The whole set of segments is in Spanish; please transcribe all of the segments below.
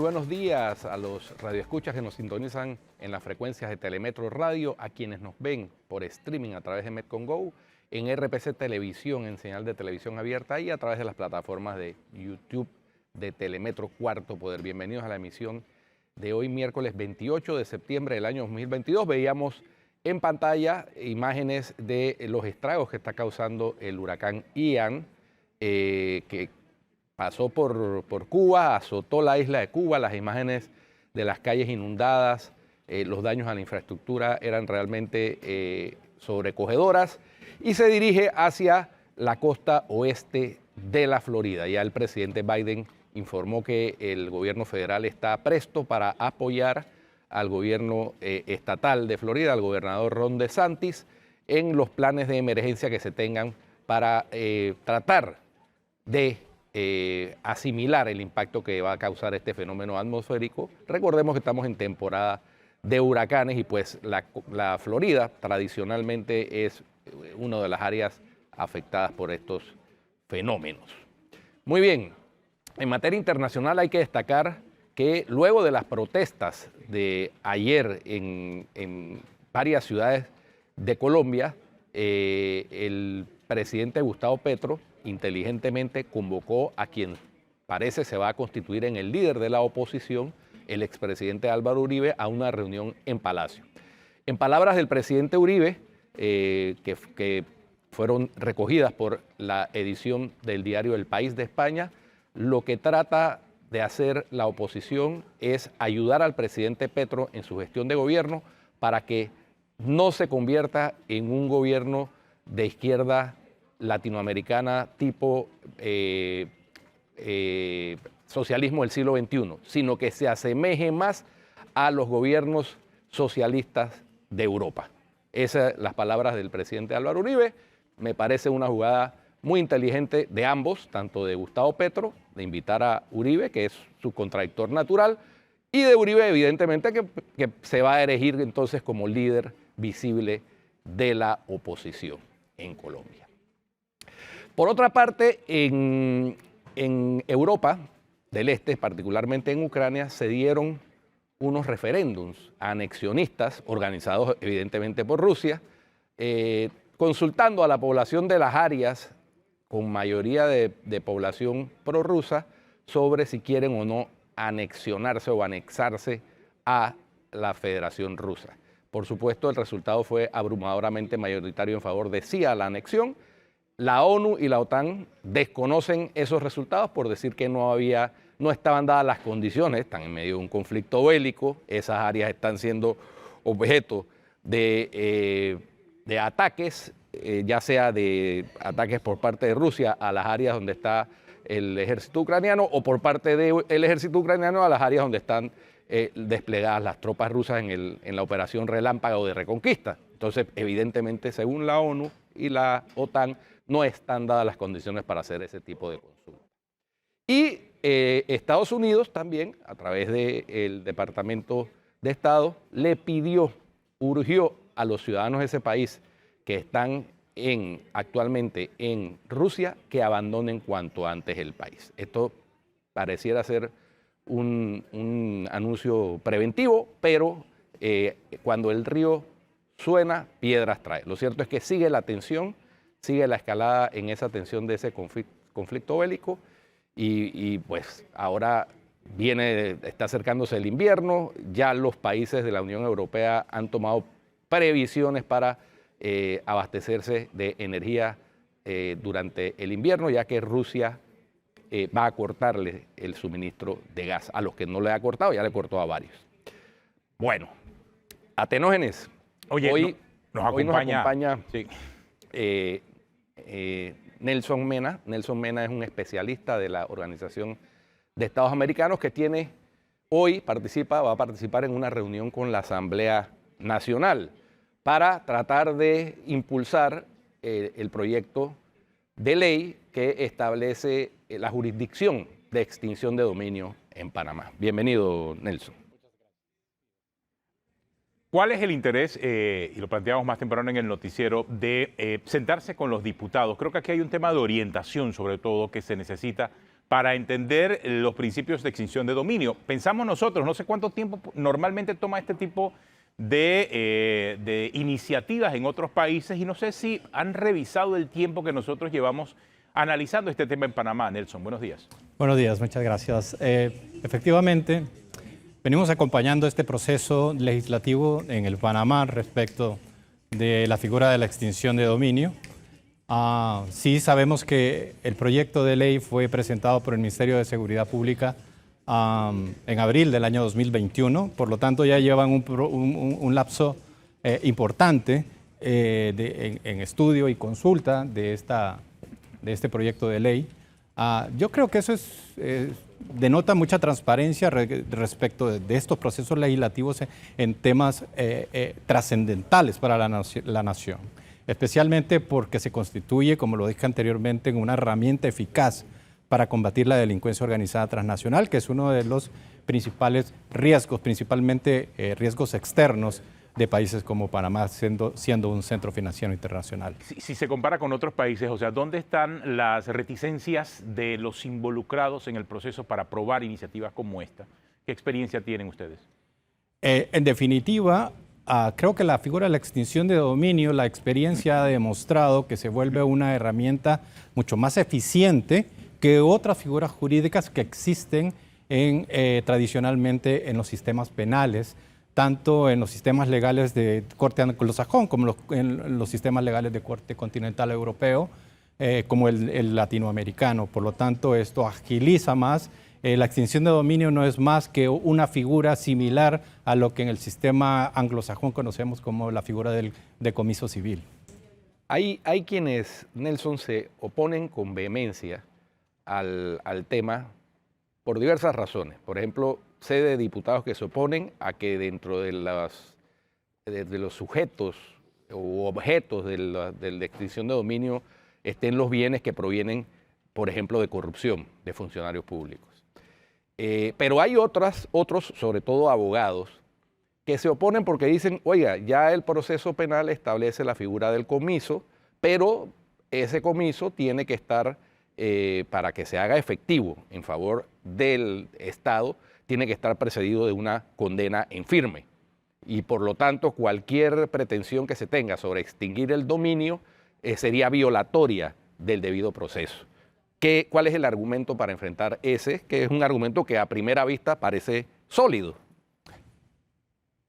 buenos días a los radioescuchas que nos sintonizan en las frecuencias de Telemetro Radio, a quienes nos ven por streaming a través de Metcon-Go, en RPC Televisión, en señal de televisión abierta y a través de las plataformas de YouTube de Telemetro Cuarto Poder. Bienvenidos a la emisión de hoy, miércoles 28 de septiembre del año 2022. Veíamos en pantalla imágenes de los estragos que está causando el huracán Ian, que pasó por Cuba, azotó la isla de Cuba. Las imágenes de las calles inundadas, los daños a la infraestructura eran realmente sobrecogedoras y se dirige hacia la costa oeste de la Florida. Ya el presidente Biden informó que el gobierno federal está presto para apoyar al gobierno estatal de Florida, al gobernador Ron DeSantis, en los planes de emergencia que se tengan para tratar de asimilar el impacto que va a causar este fenómeno atmosférico. Recordemos que estamos en temporada de huracanes y pues la Florida tradicionalmente es una de las áreas afectadas por estos fenómenos. Muy bien, en materia internacional hay que destacar que luego de las protestas de ayer en varias ciudades de Colombia, el presidente Gustavo Petro inteligentemente convocó a quien parece se va a constituir en el líder de la oposición, el expresidente Álvaro Uribe, a una reunión en Palacio. En palabras del presidente Uribe, que fueron recogidas por la edición del diario El País de España, lo que trata de hacer la oposición es ayudar al presidente Petro en su gestión de gobierno para que no se convierta en un gobierno de izquierda latinoamericana tipo socialismo del siglo XXI, sino que se asemeje más a los gobiernos socialistas de Europa. Esas son las palabras del presidente Álvaro Uribe. Me parece una jugada muy inteligente de ambos, tanto de Gustavo Petro, de invitar a Uribe, que es su contradictor natural, y de Uribe, evidentemente, que se va a erigir entonces como líder visible de la oposición en Colombia. Por otra parte, en Europa del Este, particularmente en Ucrania, se dieron unos referéndums anexionistas organizados evidentemente por Rusia, consultando a la población de las áreas con mayoría de población prorrusa sobre si quieren o no anexionarse o anexarse a la Federación Rusa. Por supuesto, el resultado fue abrumadoramente mayoritario en favor de sí a la anexión. La ONU y la OTAN desconocen esos resultados por decir que no estaban dadas las condiciones, están en medio de un conflicto bélico, esas áreas están siendo objeto de ataques, ya sea de ataques por parte de Rusia a las áreas donde está el ejército ucraniano o por parte del ejército ucraniano a las áreas donde están desplegadas las tropas rusas en la operación Relámpago de Reconquista. Entonces, evidentemente, según la ONU y la OTAN, no están dadas las condiciones para hacer ese tipo de consulta. Y Estados Unidos también, a través del Departamento de Estado, le urgió a los ciudadanos de ese país que están actualmente en Rusia que abandonen cuanto antes el país. Esto pareciera ser un anuncio preventivo, pero cuando el río suena, piedras trae. Lo cierto es que sigue la tensión, sigue la escalada en esa tensión de ese conflicto bélico y pues ahora está acercándose el invierno, ya los países de la Unión Europea han tomado previsiones para abastecerse de energía durante el invierno, ya que Rusia va a cortarle el suministro de gas. A los que no le ha cortado, ya le cortó a varios. Bueno, Atenógenes, oye, hoy nos acompaña sí. Nelson Mena. Nelson Mena es un especialista de la Organización de Estados Americanos que va a participar en una reunión con la Asamblea Nacional para tratar de impulsar el proyecto de ley que establece la jurisdicción de extinción de dominio en Panamá. Bienvenido, Nelson. ¿Cuál es el interés, y lo planteamos más temprano en el noticiero, de sentarse con los diputados? Creo que aquí hay un tema de orientación, sobre todo, que se necesita para entender los principios de extinción de dominio. Pensamos nosotros, no sé cuánto tiempo normalmente toma este tipo de iniciativas en otros países y no sé si han revisado el tiempo que nosotros llevamos analizando este tema en Panamá. Nelson, buenos días. Buenos días, muchas gracias. Efectivamente, venimos acompañando este proceso legislativo en el Panamá respecto de la figura de la extinción de dominio. Sí sabemos que el proyecto de ley fue presentado por el Ministerio de Seguridad Pública en abril del año 2021, por lo tanto ya llevan un lapso importante en estudio y consulta de este proyecto de ley. Yo creo que eso denota mucha transparencia respecto de estos procesos legislativos en temas trascendentales para la nación, especialmente porque se constituye, como lo dije anteriormente, en una herramienta eficaz para combatir la delincuencia organizada transnacional, que es uno de los principales riesgos, principalmente riesgos externos de países como Panamá, siendo un centro financiero internacional. Si se compara con otros países, o sea, ¿dónde están las reticencias de los involucrados en el proceso para aprobar iniciativas como esta? ¿Qué experiencia tienen ustedes? En definitiva, creo que la figura de la extinción de dominio, la experiencia ha demostrado que se vuelve una herramienta mucho más eficiente que otras figuras jurídicas que existen tradicionalmente en los sistemas penales, tanto en los sistemas legales de corte anglosajón como en los sistemas legales de corte continental europeo, como el latinoamericano. Por lo tanto, esto agiliza más. La extinción de dominio no es más que una figura similar a lo que en el sistema anglosajón conocemos como la figura del decomiso civil. Hay quienes, Nelson, se oponen con vehemencia al tema por diversas razones. Por ejemplo, sé de diputados que se oponen a que dentro de los sujetos o objetos de la extinción de dominio estén los bienes que provienen, por ejemplo, de corrupción de funcionarios públicos. Pero hay otros, sobre todo abogados, que se oponen porque dicen, oiga, ya el proceso penal establece la figura del comiso, pero ese comiso tiene que estar, para que se haga efectivo en favor del Estado, tiene que estar precedido de una condena en firme. Y por lo tanto, cualquier pretensión que se tenga sobre extinguir el dominio sería violatoria del debido proceso. ¿Cuál es el argumento para enfrentar ese, que es un argumento que a primera vista parece sólido?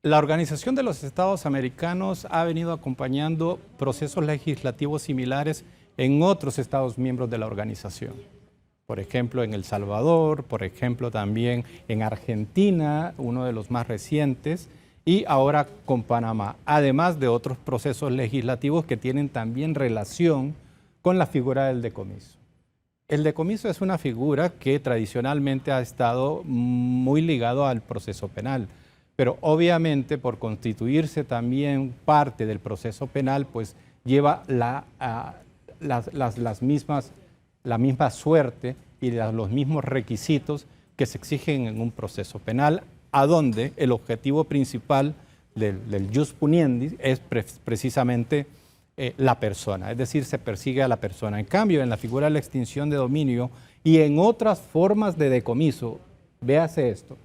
La Organización de los Estados Americanos ha venido acompañando procesos legislativos similares en otros Estados miembros de la organización. Por ejemplo, en El Salvador, por ejemplo, también en Argentina, uno de los más recientes, y ahora con Panamá, además de otros procesos legislativos que tienen también relación con la figura del decomiso. El decomiso es una figura que tradicionalmente ha estado muy ligado al proceso penal, pero obviamente por constituirse también parte del proceso penal, pues lleva la misma suerte y los mismos requisitos que se exigen en un proceso penal, a donde el objetivo principal del jus puniendi es precisamente la persona, es decir, se persigue a la persona. En cambio, en la figura de la extinción de dominio y en otras formas de decomiso, véase esto,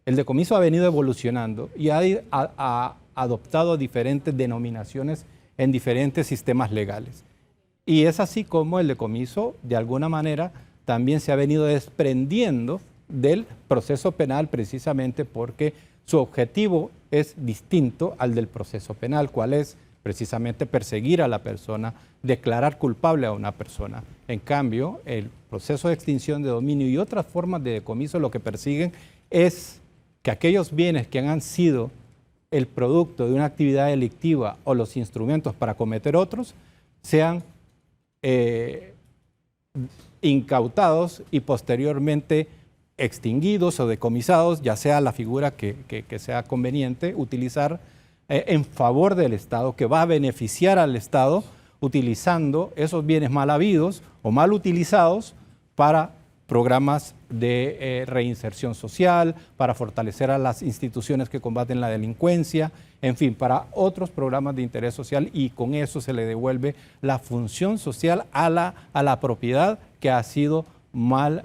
el decomiso ha venido evolucionando y ha adoptado diferentes denominaciones en diferentes sistemas legales. Y es así como el decomiso, de alguna manera, también se ha venido desprendiendo del proceso penal precisamente porque su objetivo es distinto al del proceso penal, cuál es precisamente perseguir a la persona, declarar culpable a una persona. En cambio, el proceso de extinción de dominio y otras formas de decomiso lo que persiguen es que aquellos bienes que han sido el producto de una actividad delictiva o los instrumentos para cometer otros sean incautados y posteriormente extinguidos o decomisados, ya sea la figura que sea conveniente utilizar en favor del Estado, que va a beneficiar al Estado utilizando esos bienes mal habidos o mal utilizados para programas de reinserción social, para fortalecer a las instituciones que combaten la delincuencia, en fin, para otros programas de interés social, y con eso se le devuelve la función social a la propiedad que ha sido mal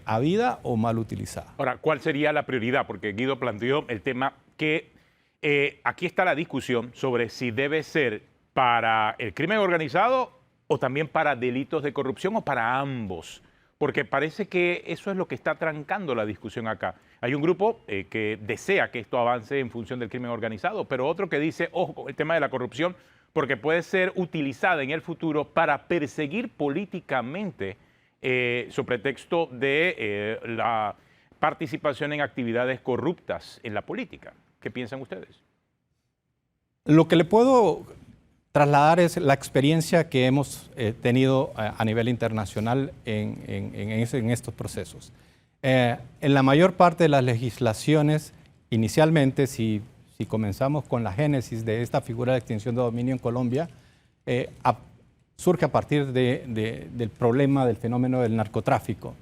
habida o mal utilizada. Ahora, ¿cuál sería la prioridad? Porque Guido planteó el tema que aquí está la discusión sobre si debe ser para el crimen organizado o también para delitos de corrupción o para ambos. Porque parece que eso es lo que está trancando la discusión acá. Hay un grupo que desea que esto avance en función del crimen organizado, pero otro que dice, ojo, con el tema de la corrupción, porque puede ser utilizada en el futuro para perseguir políticamente sobre pretexto de la participación en actividades corruptas en la política. ¿Qué piensan ustedes? Lo que le puedo trasladar es la experiencia que hemos tenido a nivel internacional en estos procesos. En la mayor parte de las legislaciones, inicialmente, si comenzamos con la génesis de esta figura de extinción de dominio en Colombia, surge a partir del problema del fenómeno del narcotráfico.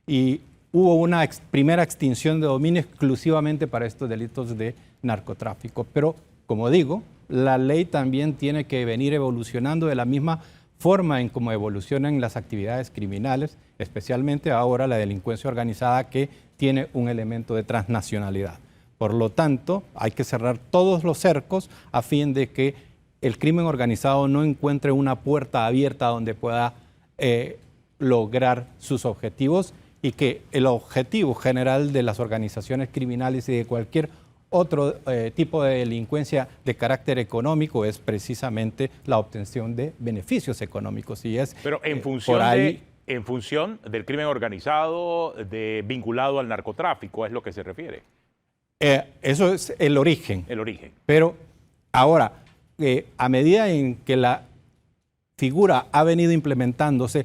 Y hubo una primera extinción de dominio exclusivamente para estos delitos de narcotráfico. Pero, como digo, la ley también tiene que venir evolucionando de la misma forma en cómo evolucionan las actividades criminales, especialmente ahora la delincuencia organizada, que tiene un elemento de transnacionalidad. Por lo tanto, hay que cerrar todos los cercos a fin de que el crimen organizado no encuentre una puerta abierta donde pueda lograr sus objetivos, y que el objetivo general de las organizaciones criminales y de cualquier otro tipo de delincuencia de carácter económico es precisamente la obtención de beneficios económicos. Y es, pero en función del crimen organizado vinculado al narcotráfico, es lo que se refiere. Eso es el origen. El origen. Pero ahora, a medida en que la figura ha venido implementándose,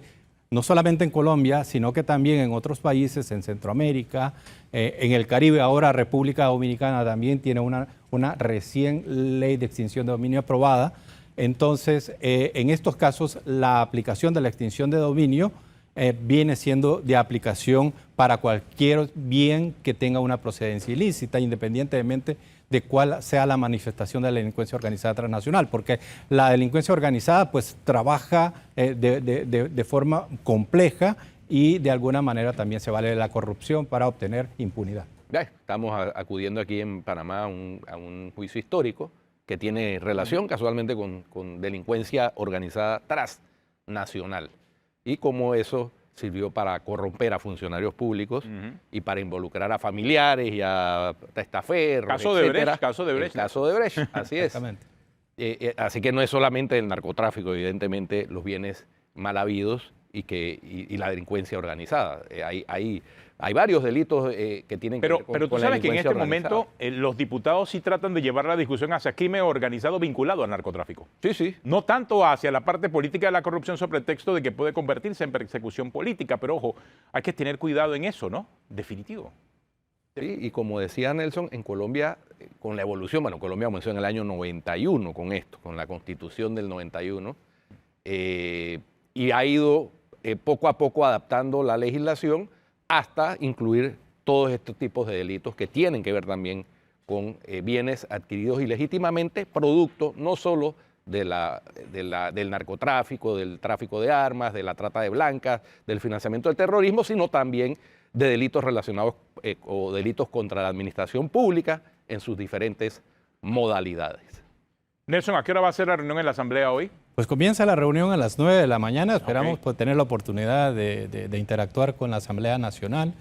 no solamente en Colombia, sino que también en otros países, en Centroamérica, en el Caribe, ahora República Dominicana también tiene una recién ley de extinción de dominio aprobada. Entonces, en estos casos, la aplicación de la extinción de dominio viene siendo de aplicación para cualquier bien que tenga una procedencia ilícita, independientemente de cuál sea la manifestación de la delincuencia organizada transnacional, porque la delincuencia organizada pues trabaja de forma compleja y de alguna manera también se vale de la corrupción para obtener impunidad. Estamos acudiendo aquí en Panamá a un juicio histórico que tiene relación casualmente con delincuencia organizada transnacional y cómo eso sirvió para corromper a funcionarios públicos y para involucrar a familiares y a testaferros, Caso de Brecht, caso de Brecht. El caso de Brecht, así es. Exactamente. Así que no es solamente el narcotráfico, evidentemente los bienes mal habidos y la delincuencia organizada. Hay varios delitos que tienen que ver con la delincuencia organizada. Pero tú sabes que en este momento los diputados sí tratan de llevar la discusión hacia crimen organizado vinculado al narcotráfico. Sí, sí. No tanto hacia la parte política de la corrupción sobre pretexto de que puede convertirse en persecución política, pero ojo, hay que tener cuidado en eso, ¿no? Definitivo. Sí, y como decía Nelson, en Colombia, con la evolución, bueno, Colombia comenzó en el año 91 con esto, con la Constitución del 91, y ha ido poco a poco adaptando la legislación hasta incluir todos estos tipos de delitos que tienen que ver también con bienes adquiridos ilegítimamente, producto no solo del narcotráfico, del tráfico de armas, de la trata de blancas, del financiamiento del terrorismo, sino también de delitos relacionados o delitos contra la administración pública en sus diferentes modalidades. Nelson, ¿a qué hora va a ser la reunión en la Asamblea hoy? Pues comienza la reunión a las 9 de la mañana. Esperamos tener la oportunidad de interactuar con la Asamblea Nacional,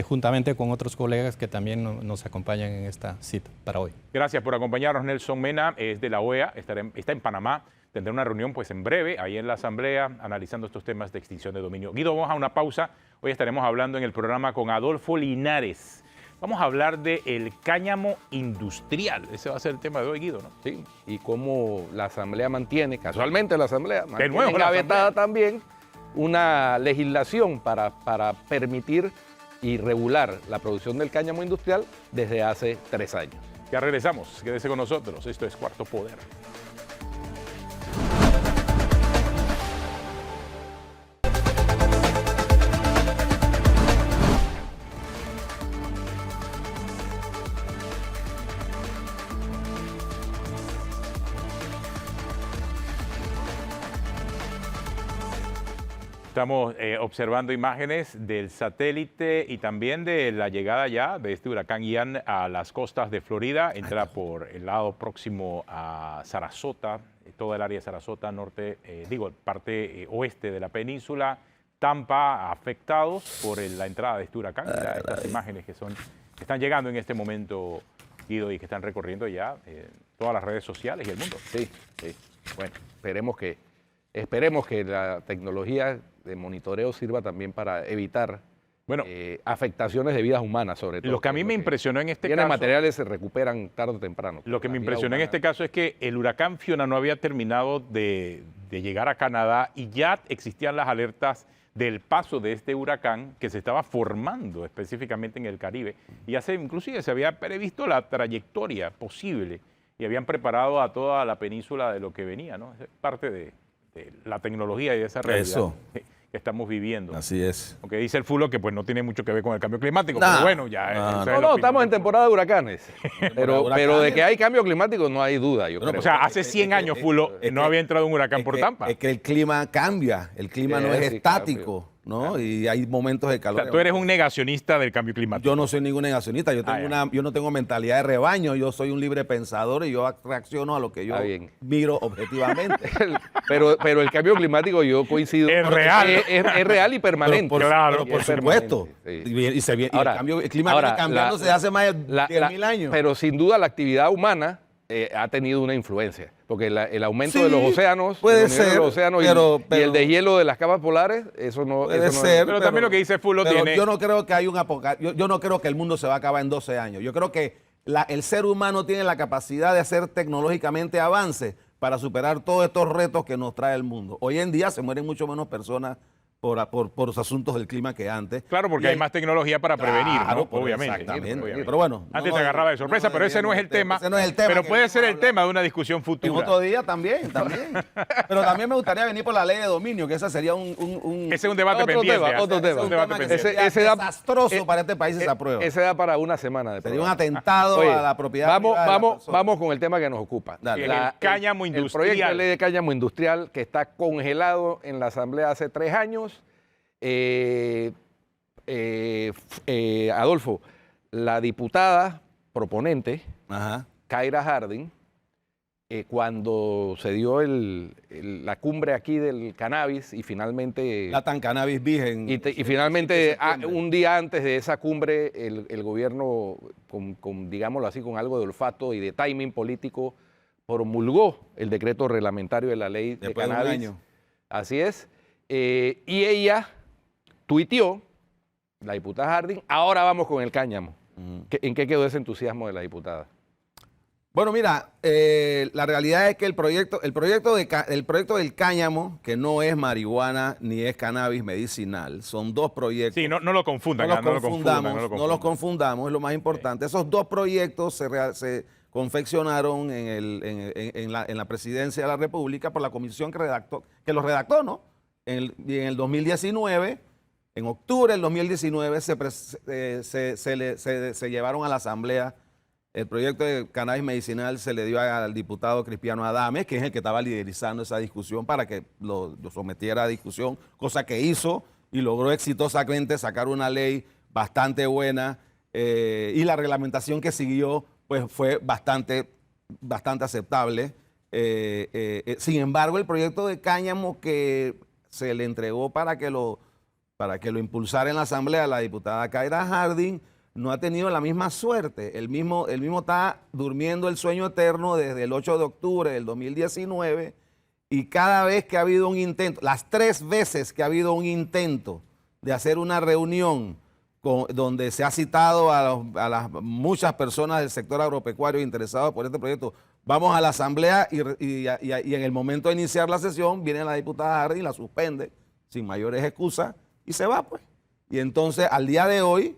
juntamente con otros colegas que también nos acompañan en esta cita para hoy. Gracias por acompañarnos. Nelson Mena es de la OEA, está en Panamá. Tendrá una reunión pues en breve ahí en la Asamblea analizando estos temas de extinción de dominio. Guido, vamos a una pausa. Hoy estaremos hablando en el programa con Adolfo Linares. Vamos a hablar del cáñamo industrial. Ese va a ser el tema de hoy, Guido, ¿no? Sí, y cómo la Asamblea mantiene, casualmente la Asamblea mantiene nuevo, engavetada también una legislación para permitir y regular la producción del cáñamo industrial desde hace 3 años. Ya regresamos, quédese con nosotros. Esto es Cuarto Poder. Estamos observando imágenes del satélite y también de la llegada ya de este huracán Ian a las costas de Florida. Entra por el lado próximo a Sarasota, toda el área de Sarasota, norte, parte oeste de la península. Tampa, afectados por la entrada de este huracán. Mira estas imágenes que están llegando en este momento, Guido, y que están recorriendo ya todas las redes sociales y el mundo. Sí, sí. Bueno, esperemos que la tecnología de monitoreo sirva también para evitar afectaciones de vidas humanas, sobre todo. Lo que a mí me impresionó en este caso... materiales se recuperan tarde o temprano. Lo que me impresionó en este caso es que el huracán Fiona no había terminado de llegar a Canadá y ya existían las alertas del paso de este huracán que se estaba formando específicamente en el Caribe. Y inclusive se había previsto la trayectoria posible y habían preparado a toda la península de lo que venía, ¿no? Es parte de la tecnología y de esa realidad que estamos viviendo. Así es. Aunque dice el Fulo que pues no tiene mucho que ver con el cambio climático, pero bueno, ya... No, estamos en temporada de huracanes. pero de que hay cambio climático no hay duda, yo creo. O sea, hace 100 años, Fulo, no había entrado un huracán por Tampa. Es que el clima cambia, el clima no es estático, ¿no? Y hay momentos de calor. O sea, tú eres un negacionista del cambio climático. Yo no soy ningún negacionista, yo no tengo mentalidad de rebaño, yo soy un libre pensador y yo reacciono a lo que yo miro objetivamente. pero el cambio climático, yo coincido. Es real. Es real y permanente. Pero por supuesto. Sí. El clima viene cambiando desde hace más de 10.000 años. Pero sin duda la actividad humana ha tenido una influencia, porque el aumento de los océanos, puede ser, y el deshielo de las capas polares, eso no puede ser. Pero también lo que dice Fulo tiene... Yo no creo que hay yo no creo que el mundo se va a acabar en 12 años. Yo creo que el ser humano tiene la capacidad de hacer tecnológicamente avances para superar todos estos retos que nos trae el mundo. Hoy en día se mueren mucho menos personas por los asuntos del clima que antes. Claro, porque hay más tecnología para prevenir, ¿no? Obviamente. Exactamente. Pero bueno. Antes te agarraba de sorpresa, pero ese no es el tema. Ese no es el tema. Pero puede ser el tema de una discusión futura. En otro día también. Pero también me gustaría venir por la ley de dominio, que esa sería Ese es un debate pendiente. Otro tema. Ese desastroso para este país esa prueba. Ese da para una semana de Sería un atentado a la propiedad. Vamos con el tema que nos ocupa. El cáñamo industrial. El proyecto de ley de cáñamo industrial que está congelado en la Asamblea hace 3 años. Adolfo, la diputada proponente, Kaira Harding, cuando se dio la cumbre aquí del cannabis y finalmente... La tan cannabis virgen. Y finalmente, un día antes de esa cumbre, el gobierno, digámoslo así, con algo de olfato y de timing político, promulgó el decreto reglamentario de la ley de cannabis. De un año. Así es. Y ella tuiteó, la diputada Harding, ahora vamos con el cáñamo. ¿En qué quedó ese entusiasmo de la diputada? Bueno, mira, la realidad es que el proyecto del cáñamo, que no es marihuana ni es cannabis medicinal, son 2 proyectos. Sí, no lo confundan. No los confundamos, es lo más importante. Esos 2 proyectos se confeccionaron en la Presidencia de la República por la comisión que los redactó, ¿no? En el 2019, en octubre del 2019, se llevaron a la Asamblea. El proyecto de cannabis medicinal se le dio al diputado Cristiano Adames, que es el que estaba liderizando esa discusión para que lo sometiera a discusión, cosa que hizo y logró exitosamente sacar una ley bastante buena y la reglamentación que siguió pues fue bastante aceptable. Sin embargo, el proyecto de cáñamo que se le entregó para que lo impulsara en la Asamblea la diputada Kaira Harding no ha tenido la misma suerte. El mismo está durmiendo el sueño eterno desde el 8 de octubre del 2019 y cada vez que ha habido un intento, las 3 veces que ha habido un intento de hacer una reunión donde se ha citado a las muchas personas del sector agropecuario interesados por este proyecto, vamos a la Asamblea y en el momento de iniciar la sesión viene la diputada Harding, la suspende sin mayores excusas y se va pues. Y entonces al día de hoy,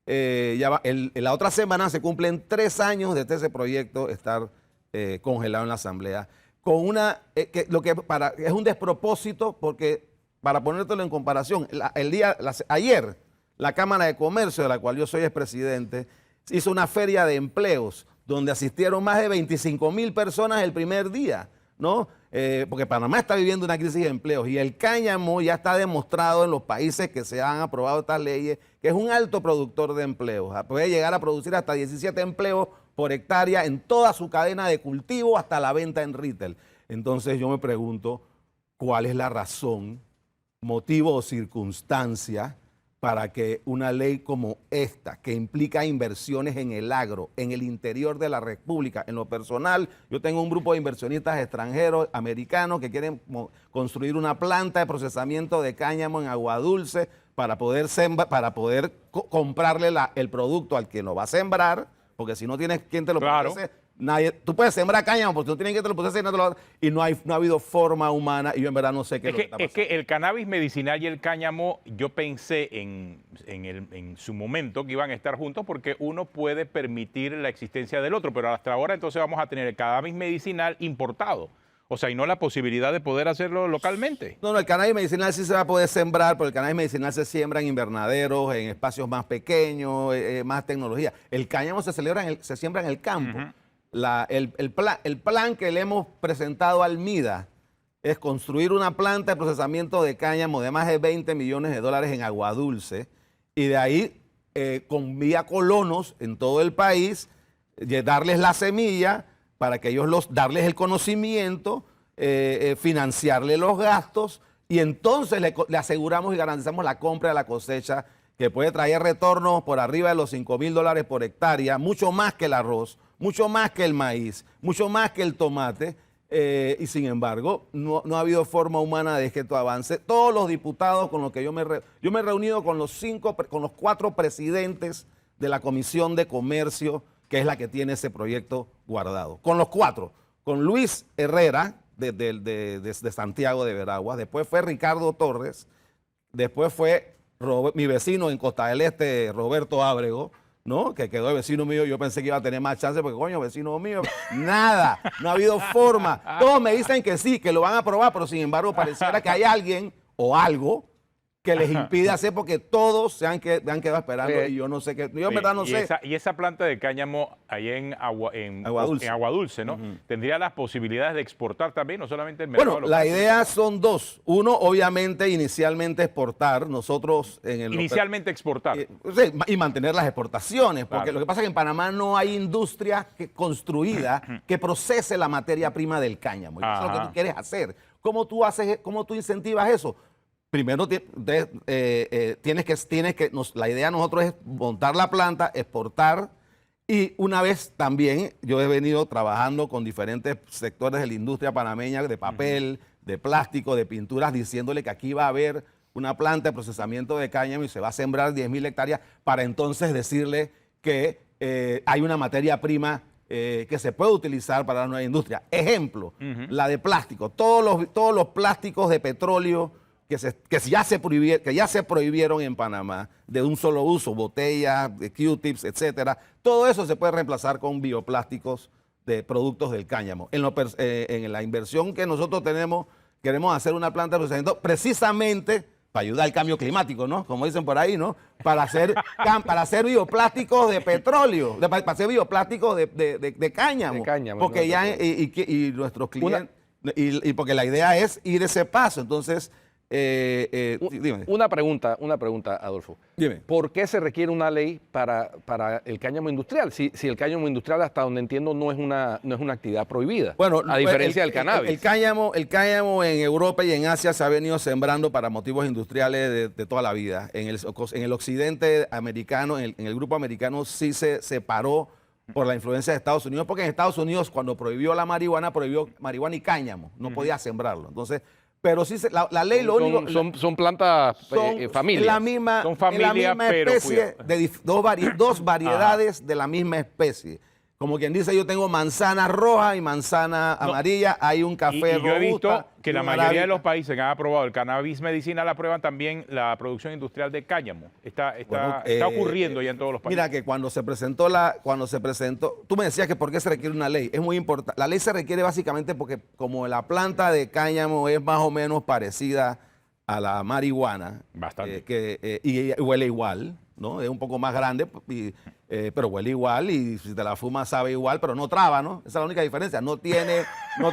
la otra semana se cumplen 3 años desde ese proyecto estar congelado en la Asamblea. Con es un despropósito porque, para ponértelo en comparación, ayer la Cámara de Comercio, de la cual yo soy expresidente, hizo una feria de empleos donde asistieron más de 25.000 personas el primer día, ¿no? porque Panamá está viviendo una crisis de empleos y el cáñamo ya está demostrado en los países que se han aprobado estas leyes que es un alto productor de empleos. Puede llegar a producir hasta 17 empleos por hectárea en toda su cadena de cultivo hasta la venta en retail. Entonces yo me pregunto, ¿cuál es la razón, motivo o circunstancia para que una ley como esta, que implica inversiones en el agro, en el interior de la República, en lo personal, yo tengo un grupo de inversionistas extranjeros, americanos, que quieren construir una planta de procesamiento de cáñamo en Aguadulce para poder, comprarle el producto al que lo va a sembrar, porque si no tienes quien te lo procese, nadie, tú puedes sembrar cáñamo, porque tú tienes que te lo procese y no ha habido forma humana, y yo en verdad no sé qué es lo que está pasando. Es que el cannabis medicinal y el cáñamo, yo pensé en su momento que iban a estar juntos porque uno puede permitir la existencia del otro, pero hasta ahora entonces vamos a tener el cannabis medicinal importado. O sea, y no la posibilidad de poder hacerlo localmente. No, el cannabis medicinal sí se va a poder sembrar, pero el cannabis medicinal se siembra en invernaderos, en espacios más pequeños, más tecnología. El cáñamo se siembra en el campo. El plan que le hemos presentado al MIDA es construir una planta de procesamiento de cáñamo de más de 20 millones de dólares en Aguadulce y de ahí, con vía colonos en todo el país, darles la semilla para que ellos darles el conocimiento, financiarle los gastos y entonces le aseguramos y garantizamos la compra de la cosecha que puede traer retornos por arriba de los $5,000 por hectárea, mucho más que el arroz, mucho más que el maíz, mucho más que el tomate, y sin embargo no ha habido forma humana de que esto avance. Todos los diputados con los que yo me he reunido con los 4 presidentes de la Comisión de Comercio, que es la que tiene ese proyecto guardado. Con los 4, con Luis Herrera de Santiago de Veraguas, después fue Ricardo Torres, después fue mi vecino en Costa del Este, Roberto Ábrego, ¿no? Que quedó de vecino mío. Yo pensé que iba a tener más chance porque, coño, vecino mío, nada, no ha habido forma. Todos me dicen que sí, que lo van a aprobar, pero sin embargo pareciera que hay alguien o algo que les impide hacer porque todos se han quedado esperando y yo no sé qué. Yo en verdad no sé. Y esa planta de cáñamo ahí en Aguadulce, ¿no? Tendría las posibilidades de exportar también, no solamente el mercado local. La idea son 2. Uno, obviamente, inicialmente exportar. Nosotros inicialmente exportar. Y mantener las exportaciones, porque lo que pasa es que en Panamá no hay industria construida que procese la materia prima del cáñamo. Y eso es lo que tú quieres hacer. ¿Cómo tú incentivas eso? Primero la idea de nosotros es montar la planta, exportar y una vez también yo he venido trabajando con diferentes sectores de la industria panameña de papel, de plástico, de pinturas, diciéndole que aquí va a haber una planta de procesamiento de cáñamo y se va a sembrar 10,000 hectáreas para entonces decirle que hay una materia prima que se puede utilizar para la nueva industria. Ejemplo, la de plástico. Todos los plásticos de petróleo que ya se prohibieron en Panamá de un solo uso, botellas, Q-tips, etcétera. Todo eso se puede reemplazar con bioplásticos de productos del cáñamo. En la inversión que nosotros queremos hacer una planta de procesamiento precisamente para ayudar al cambio climático, ¿no? Como dicen por ahí, ¿no? Para hacer bioplásticos de petróleo, para hacer bioplásticos de cáñamo. Porque y nuestros clientes, porque la idea es ir ese paso. Entonces, dime. Una pregunta, Adolfo. Dime. ¿Por qué se requiere una ley para el cáñamo industrial? Si el cáñamo industrial, hasta donde entiendo, no es una actividad prohibida, bueno, a diferencia del cannabis. El cáñamo en Europa y en Asia se ha venido sembrando para motivos industriales de toda la vida. En el occidente americano, en el grupo americano, sí se separó por la influencia de Estados Unidos, porque en Estados Unidos, cuando prohibió la marihuana, prohibió marihuana y cáñamo, no podía sembrarlo. Entonces, pero sí, la ley lo único... Son plantas familias. Son familias, pero especie, de dos variedades de la misma especie. Como quien dice, yo tengo manzana roja y manzana amarilla, hay un café robusta. Yo he visto que la mayoría de los países que han aprobado el cannabis medicinal aprueban también la producción industrial de cáñamo. Está ocurriendo ya en todos los países. Mira que cuando se presentó, tú me decías que por qué se requiere una ley. Es muy importante. La ley se requiere básicamente porque como la planta de cáñamo es más o menos parecida a la marihuana, bastante, y huele igual, ¿no? Es un poco más grande, pero huele igual y si te la fumas sabe igual, pero no traba, ¿no? Esa es la única diferencia. No tiene,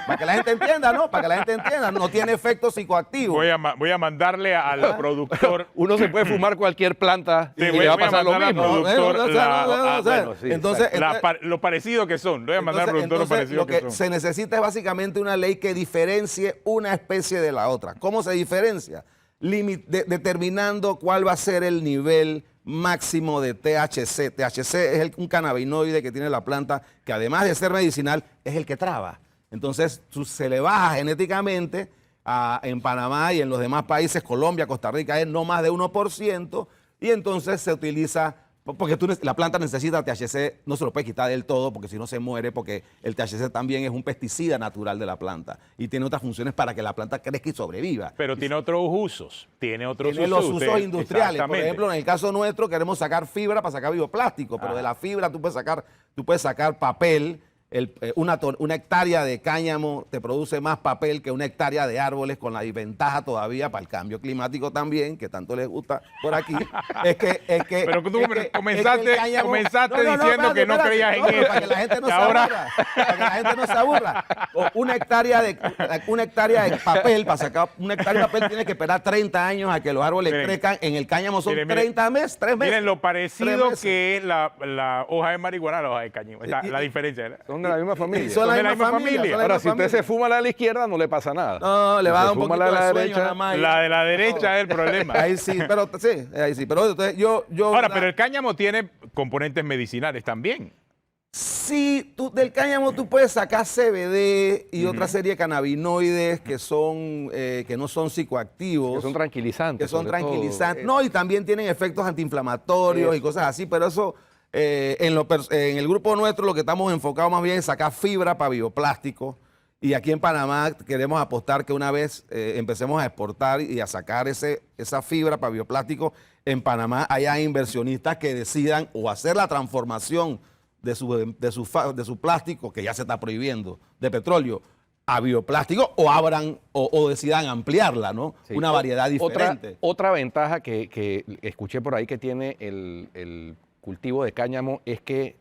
para que la gente entienda, ¿no? Para que la gente entienda, no tiene efecto psicoactivo. Voy a mandarle al productor. Uno se puede fumar cualquier planta Sí, y voy le va a a pasar lo mandar al mismo. productor Entonces, lo parecido que son. Lo voy a mandar al productor lo parecido lo que son. se necesita es básicamente una ley que diferencie una especie de la otra. ¿Cómo se diferencia? Determinando cuál va a ser el nivel máximo de THC. THC es un cannabinoide que tiene la planta que además de ser medicinal es el que traba. Entonces se le baja genéticamente en Panamá y en los demás países, Colombia, Costa Rica, es no más de 1%, y entonces se utiliza, porque la planta necesita THC, no se lo puede quitar del todo, porque si no se muere, porque el THC también es un pesticida natural de la planta y tiene otras funciones para que la planta crezca y sobreviva. Pero tiene otros usos. Tiene los usos industriales. Por ejemplo, en el caso nuestro queremos sacar fibra para sacar bioplástico, pero de la fibra tú puedes sacar papel. Una hectárea de cáñamo te produce más papel que una hectárea de árboles, con la desventaja todavía para el cambio climático también, que tanto les gusta por aquí. Pero tú comenzaste diciendo que no creías en eso. Para que la gente no se aburra. Para que la gente no se aburra. Una hectárea de papel, para sacar una hectárea de papel tienes que esperar 30 años a que los árboles crezcan. En el cáñamo son 30 meses, 3 meses. Miren lo parecido que es la hoja de marihuana a la hoja de cáñamo. La diferencia. Son de la misma familia. Son la misma familia. Ahora, si usted se fuma la de la izquierda, no le pasa nada. No, le va a dar un poquito la de la de sueño derecha. nada más. La de la derecha es el problema. Ahí sí, pero entonces Ahora, pero el cáñamo tiene componentes medicinales también. Sí, del cáñamo tú puedes sacar CBD y otra serie de cannabinoides que no son psicoactivos. Que son tranquilizantes. Que son sobre tranquilizantes. todo. No, y también tienen efectos antiinflamatorios y cosas así, pero eso, en el grupo nuestro lo que estamos enfocados más bien es sacar fibra para bioplástico. Y aquí en Panamá queremos apostar que una vez empecemos a exportar y a sacar esa fibra para bioplástico, en Panamá haya inversionistas que decidan o hacer la transformación de su plástico, que ya se está prohibiendo, de petróleo, a bioplástico, o abran o decidan ampliarla, ¿no? Sí. Una variedad diferente. Otra ventaja que escuché por ahí que tiene el cultivo de cáñamo es que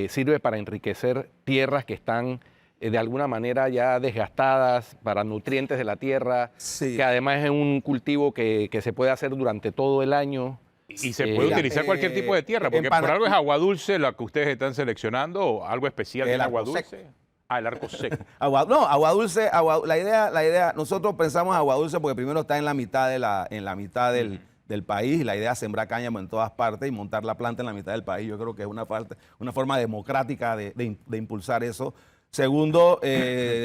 sirve para enriquecer tierras que están de alguna manera ya desgastadas, para nutrientes de la tierra, Sí. que además es un cultivo que se puede hacer durante todo el año. Y se puede utilizar cualquier tipo de tierra, porque por algo es agua dulce la que ustedes están seleccionando, o algo especial El de agua arco dulce. seco. El arco seco. Agua dulce, la idea, nosotros pensamos agua dulce porque primero está en la mitad del país, y la idea es sembrar cáñamo en todas partes y montar la planta en la mitad del país. Yo creo que es una forma democrática de impulsar eso. Segundo,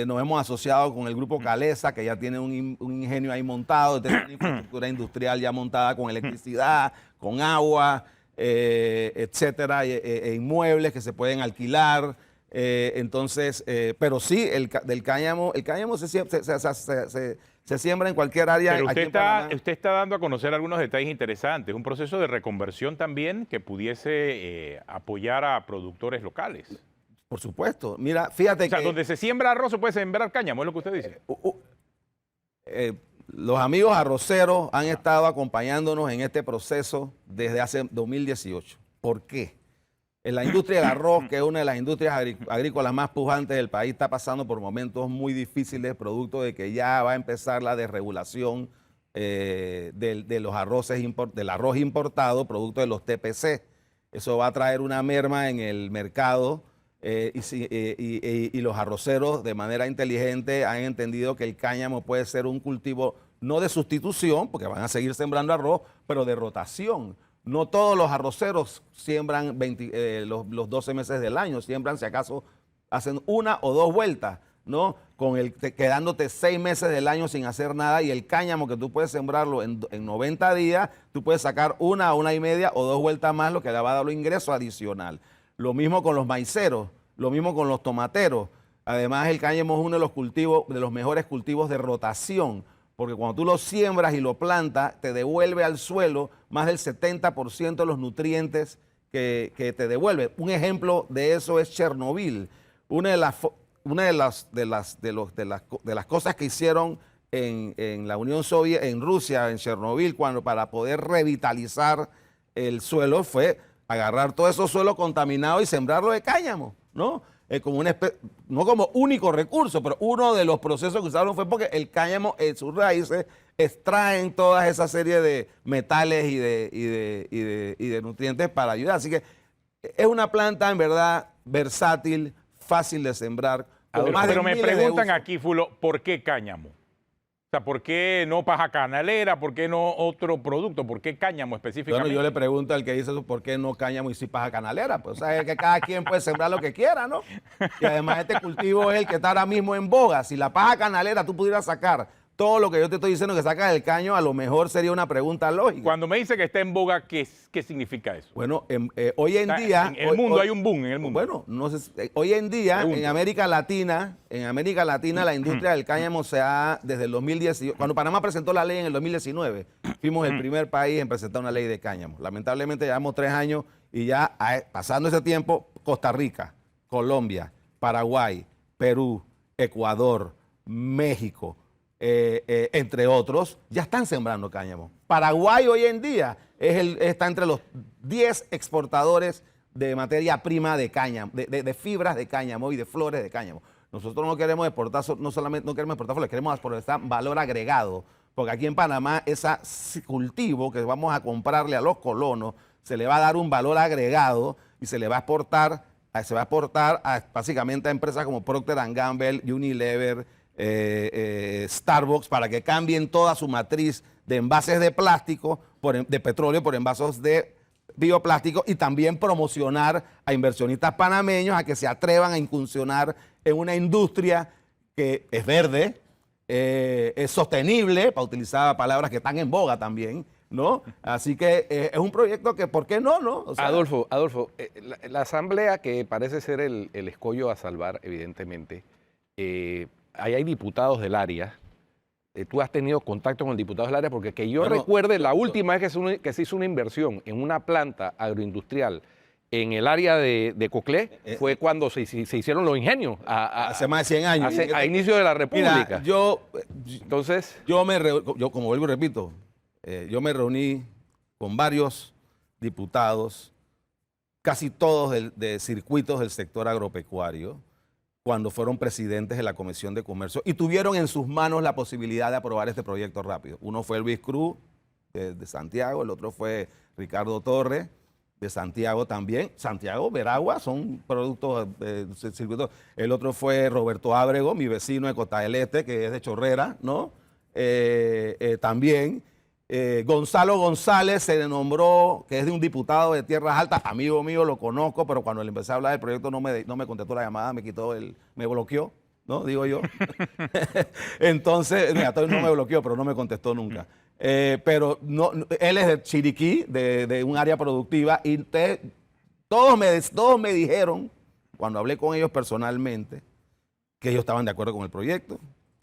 nos hemos asociado con el grupo Calesa, que ya tiene un ingenio ahí montado, tiene una infraestructura industrial ya montada con electricidad, con agua, etcétera, e inmuebles que se pueden alquilar. Entonces, pero sí, el cáñamo se siembra en cualquier área. Pero aquí en Panamá. usted está dando a conocer algunos detalles interesantes, un proceso de reconversión también que pudiese apoyar a productores locales. Por supuesto. Mira, fíjate O sea, que donde se siembra arroz se puede sembrar cáñamo, es lo que usted dice. los amigos arroceros han estado acompañándonos en este proceso desde hace 2018. ¿Por qué? En la industria del arroz, que es una de las industrias agrícolas más pujantes del país, está pasando por momentos muy difíciles, producto de que ya va a empezar la desregulación de los arroces del arroz importado, producto de los TPC. Eso va a traer una merma en el mercado. Y los arroceros de manera inteligente han entendido que el cáñamo puede ser un cultivo no de sustitución, porque van a seguir sembrando arroz, pero de rotación. No todos los arroceros siembran los 12 meses del año, siembran si acaso hacen una o dos vueltas, ¿no? Quedándote 6 meses del año sin hacer nada, y el cáñamo que tú puedes sembrarlo en 90 días, tú puedes sacar una y media o 2 vueltas más, lo que le va a dar un ingreso adicional. Lo mismo con los maiceros, lo mismo con los tomateros. Además, el cáñamo es uno de los cultivos, de los mejores cultivos de rotación, porque cuando tú lo siembras y lo plantas, te devuelve al suelo más del 70% de los nutrientes que te devuelve. Un ejemplo de eso es Chernobyl. Una de las cosas que hicieron en la Unión Soviética, en Rusia, en Chernobyl, para poder revitalizar el suelo fue agarrar todos esos suelos contaminados y sembrarlo de cáñamo, ¿no? Como no como único recurso, pero uno de los procesos que usaron fue porque el cáñamo en sus raíces extraen toda esa serie de metales y de nutrientes para ayudar. Así que es una planta en verdad versátil, fácil de sembrar. Pero me preguntan aquí, Fulo, ¿por qué cáñamo? O sea, ¿por qué no paja canalera? ¿Por qué no otro producto? ¿Por qué cáñamo específicamente? Bueno, yo le pregunto al que dice eso, ¿por qué no cáñamo y sí paja canalera? Pues o sea, es que cada quien puede sembrar lo que quiera, ¿no? Y además este cultivo es el que está ahora mismo en boga. Si la paja canalera tú pudieras sacar todo lo que yo te estoy diciendo que sacas del caño, a lo mejor sería una pregunta lógica. Cuando me dice que está en boga, ¿qué significa eso? Bueno, hoy en día... En el mundo hay un boom en el mundo. Bueno, no sé, hoy en día en América Latina la industria del cáñamo se ha, desde el 2018, cuando Panamá presentó la ley en el 2019, fuimos el primer país en presentar una ley de cáñamo. Lamentablemente llevamos 3 años y ya pasando ese tiempo, Costa Rica, Colombia, Paraguay, Perú, Ecuador, México, entre otros, ya están sembrando cáñamo. Paraguay hoy en día está entre los 10 exportadores de materia prima de cáñamo, de fibras de cáñamo y de flores de cáñamo. Nosotros no queremos exportar, no solamente no queremos exportar flores, queremos exportar valor agregado, porque aquí en Panamá ese cultivo que vamos a comprarle a los colonos se le va a dar un valor agregado y se va a exportar básicamente a empresas como Procter & Gamble, Unilever, Starbucks, para que cambien toda su matriz de envases de plástico, de petróleo, por envases de bioplástico, y también promocionar a inversionistas panameños a que se atrevan a incursionar en una industria que es verde, es sostenible, para utilizar palabras que están en boga también, ¿no? Así que es un proyecto que, ¿por qué no? ¿No? O sea, Adolfo, la asamblea, que parece ser el escollo a salvar, evidentemente, ahí hay diputados del área. Tú has tenido contacto con diputados del área, porque que yo recuerde, la última vez que se hizo una inversión en una planta agroindustrial en el área de Coclé fue cuando se hicieron los ingenios. Hace más de 100 años. A inicio de la República. Mira, Entonces, yo como vuelvo y repito, yo me reuní con varios diputados, casi todos de circuitos del sector agropecuario, cuando fueron presidentes de la Comisión de Comercio y tuvieron en sus manos la posibilidad de aprobar este proyecto rápido. Uno fue Luis Cruz, de Santiago, el otro fue Ricardo Torres, de Santiago también. Santiago, Veragua, son productos del circuito. El otro fue Roberto Ábrego, mi vecino de Costa del Este, que es de Chorrera, ¿no? También. Gonzalo González se le nombró, que es de un diputado de Tierras Altas, amigo mío, lo conozco, pero cuando le empecé a hablar del proyecto no me contestó la llamada, me bloqueó, ¿no? Digo yo. Entonces, mira, no me bloqueó, pero no me contestó nunca. Pero no, él es de Chiriquí, de un área productiva, y todos me dijeron, cuando hablé con ellos personalmente, que ellos estaban de acuerdo con el proyecto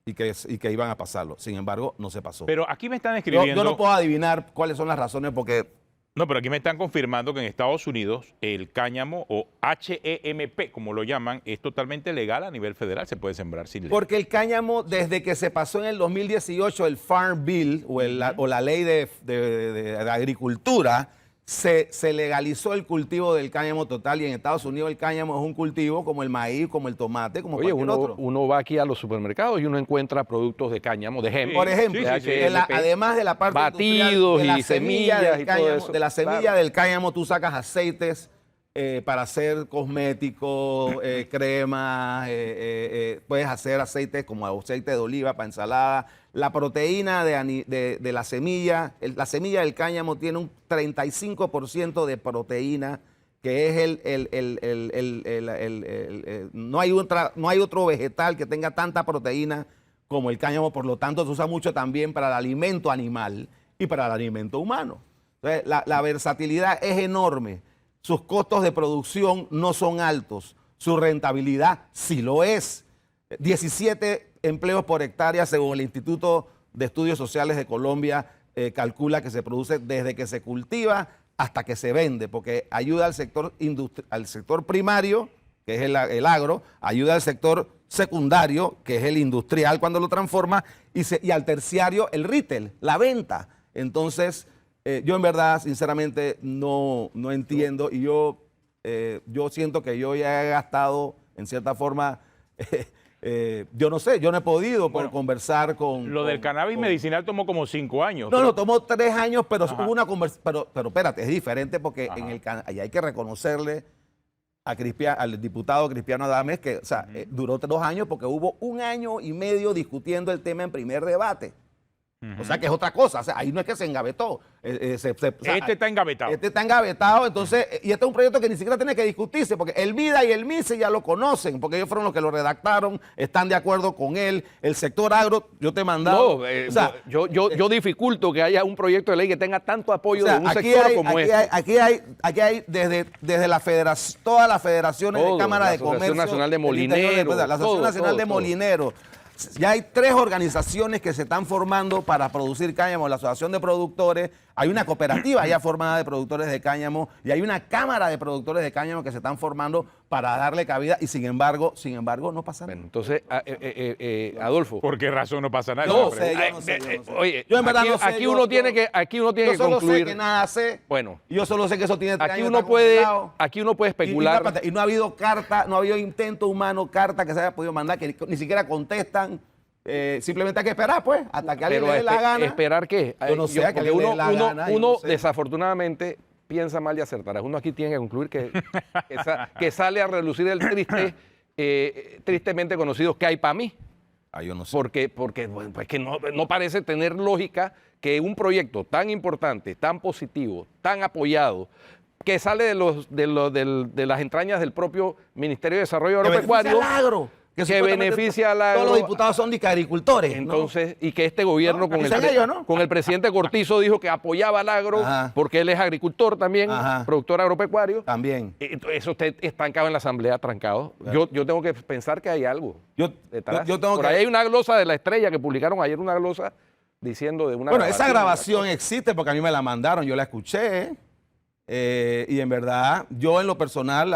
y que iban a pasarlo. Sin embargo, no se pasó. Pero aquí me están escribiendo... Yo no puedo adivinar cuáles son las razones porque... No, pero aquí me están confirmando que en Estados Unidos el cáñamo, o HEMP, como lo llaman, es totalmente legal a nivel federal, se puede sembrar sin ley. Porque el cáñamo, desde que se pasó en el 2018 el Farm Bill o la ley de agricultura, se legalizó el cultivo del cáñamo total, y en Estados Unidos el cáñamo es un cultivo como el maíz, como el tomate, como cualquier otro. Uno va aquí a los supermercados y uno encuentra productos de cáñamo, de hemp. Por ejemplo, además de la parte batidos de la y semilla semillas del y todo cáñamo, eso. de la semilla del cáñamo tú sacas aceites para hacer cosméticos, cremas, puedes hacer aceites como aceite de oliva para ensalada. La proteína de la semilla del cáñamo tiene un 35% de proteína, que es no hay otro vegetal que tenga tanta proteína como el cáñamo, por lo tanto se usa mucho también para el alimento animal y para el alimento humano. Entonces, la versatilidad es enorme. Sus costos de producción no son altos, su rentabilidad sí lo es. 17 empleos por hectárea, según el Instituto de Estudios Sociales de Colombia, calcula que se produce desde que se cultiva hasta que se vende, porque ayuda al sector primario, que es el agro, ayuda al sector secundario, que es el industrial cuando lo transforma, y al terciario, el retail, la venta. Entonces, yo en verdad, sinceramente, no entiendo y yo siento que yo ya he gastado, en cierta forma, yo no sé, yo no he podido conversar con... Lo del cannabis medicinal tomó como 5 años. No, tomó 3 años, pero hubo una conversación, pero espérate, es diferente porque ahí hay que reconocerle al diputado Cristiano Adames que, o sea, duró 2 años porque hubo 1 año y medio discutiendo el tema en primer debate. O sea, que es otra cosa. O sea, ahí no es que se engavetó. Este está engavetado. Este está engavetado, entonces, y este es un proyecto que ni siquiera tiene que discutirse, porque el VIDA y el MICE ya lo conocen, porque ellos fueron los que lo redactaron, están de acuerdo con él. El sector agro, yo te he mandado. No, yo dificulto que haya un proyecto de ley que tenga tanto apoyo de un aquí sector hay, como aquí este. hay desde la federación, todas las federaciones de Cámara de Comercio. La Asociación Nacional de del Interior, Molineros. la Asociación Nacional de Molineros. Ya hay 3 organizaciones que se están formando para producir cáñamo, la Asociación de Productores, hay una cooperativa ya formada de productores de cáñamo y hay una cámara de productores de cáñamo que se están formando para darle cabida y sin embargo no pasa nada. Bueno, entonces, Adolfo. ¿Por qué razón no pasa nada? Yo no sé. Oye, Yo en verdad aquí, no sé. aquí uno tiene que Yo solo concluir. sé que nada sé. Bueno, Yo solo sé que eso tiene 3 aquí años, uno está puede, congelado. aquí uno puede especular. Y no ha habido carta, no ha habido intento humano, carta que se haya podido mandar, que ni siquiera contestan. Simplemente hay que esperar, pues, hasta que alguien Pero le dé la gana. ¿esperar qué? Yo no sé, que porque alguien le dé la gana, yo uno no sé. desafortunadamente piensa mal y acertará. Uno aquí tiene que concluir que sale a relucir el tristemente conocido que hay para mí. Yo no sé. Porque bueno, pues que no parece tener lógica que un proyecto tan importante, tan positivo, tan apoyado, que sale de las entrañas del propio Ministerio de Desarrollo Agropecuario, que beneficia al agro. Todos los diputados son agricultores. Entonces, y que este gobierno No, dicen ellos, ¿no? con el presidente Cortizo dijo que apoyaba al agro, porque él es agricultor también, productor agropecuario. También. Eso está estancado en la Asamblea, trancado. Yo tengo que pensar que hay algo detrás. Por ahí hay una glosa de La Estrella que publicaron ayer, una glosa diciendo de una esa grabación existe porque a mí me la mandaron, yo la escuché. Y en verdad, yo en lo personal,